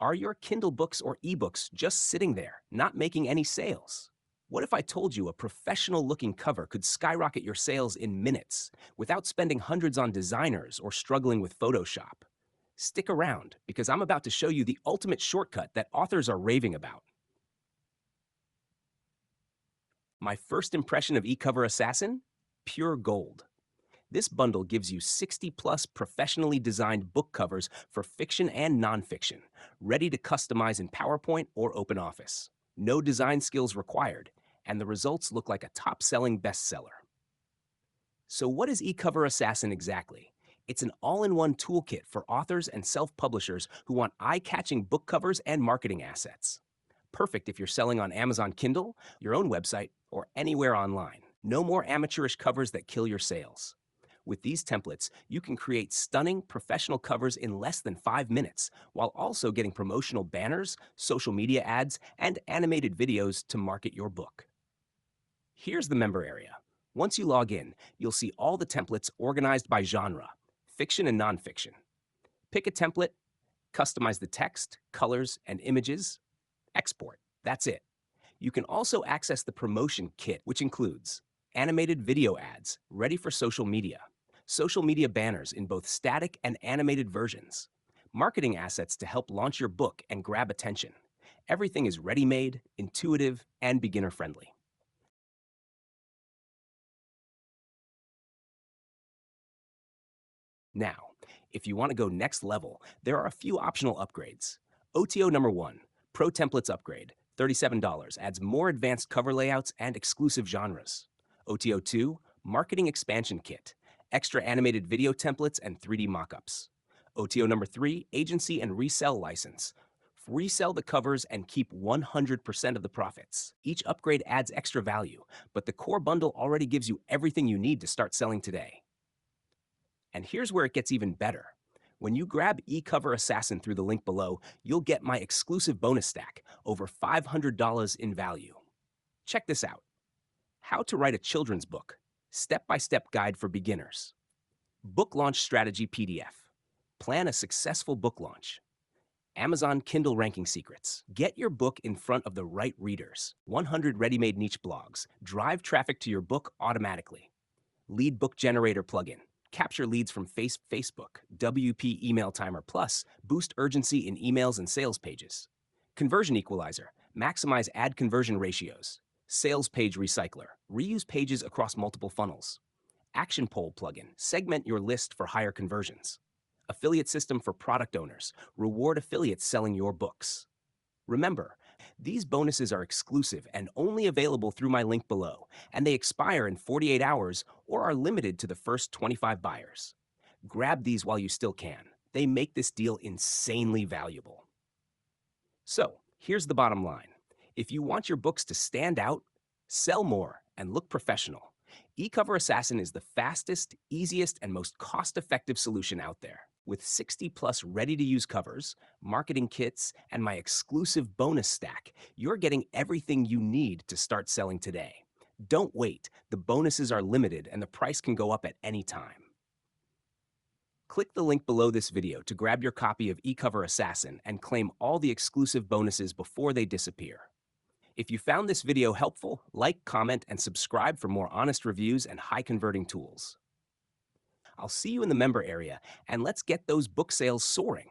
Are your Kindle books or ebooks just sitting there, not making any sales? What if I told you a professional looking cover could skyrocket your sales in minutes without spending hundreds on designers or struggling with Photoshop? Stick around because I'm about to show you the ultimate shortcut that authors are raving about. My first impression of eCover Assassin? Pure gold. This bundle gives you 60 plus professionally designed book covers for fiction and nonfiction, ready to customize in PowerPoint or OpenOffice. No design skills required, and the results look like a top selling bestseller. So, what is eCover Assassin exactly? It's an all in one toolkit for authors and self publishers who want eye catching book covers and marketing assets. Perfect if you're selling on Amazon Kindle, your own website, or anywhere online. No more amateurish covers that kill your sales. With these templates, you can create stunning professional covers in less than 5 minutes, while also getting promotional banners, social media ads, and animated videos to market your book. Here's the member area. Once you log in, you'll see all the templates organized by genre, fiction and nonfiction. Pick a template, customize the text, colors, and images, export. That's it. You can also access the promotion kit, which includes animated video ads ready for social media banners in both static and animated versions, marketing assets to help launch your book and grab attention. Everything is ready-made, intuitive, and beginner-friendly. Now, if you want to go next level, there are a few optional upgrades. OTO number 1, Pro Templates Upgrade, $37, adds more advanced cover layouts and exclusive genres. OTO 2, Marketing Expansion Kit, extra animated video templates and 3D mockups. OTO number 3, Agency and Resell License. Resell the covers and keep 100% of the profits. Each upgrade adds extra value, but the core bundle already gives you everything you need to start selling today. And here's where it gets even better. When you grab eCover Assassin through the link below, you'll get my exclusive bonus stack, over $500 in value. Check this out. How to write a children's book, step-by-step guide for beginners. Book launch strategy PDF. Plan a successful book launch. Amazon Kindle ranking secrets. Get your book in front of the right readers. 100 ready-made niche blogs. Drive traffic to your book automatically. Lead book generator plugin. Capture leads from Facebook, WP email timer plus, boost urgency in emails and sales pages. Conversion equalizer, maximize ad conversion ratios. Sales page recycler, reuse pages across multiple funnels. Action poll plugin, segment your list for higher conversions. Affiliate system for product owners, reward affiliates selling your books. Remember, these bonuses are exclusive and only available through my link below, and they expire in 48 hours or are limited to the first 25 buyers. Grab these while you still can. They make this deal insanely valuable. So, here's the bottom line. If you want your books to stand out, sell more, and look professional, eCover Assassin is the fastest, easiest, and most cost-effective solution out there. With 60 plus ready-to-use covers, marketing kits, and my exclusive bonus stack, you're getting everything you need to start selling today. Don't wait. The bonuses are limited and the price can go up at any time. Click the link below this video to grab your copy of eCover Assassin and claim all the exclusive bonuses before they disappear. If you found this video helpful, like, comment, and subscribe for more honest reviews and high-converting tools. I'll see you in the member area, and let's get those book sales soaring.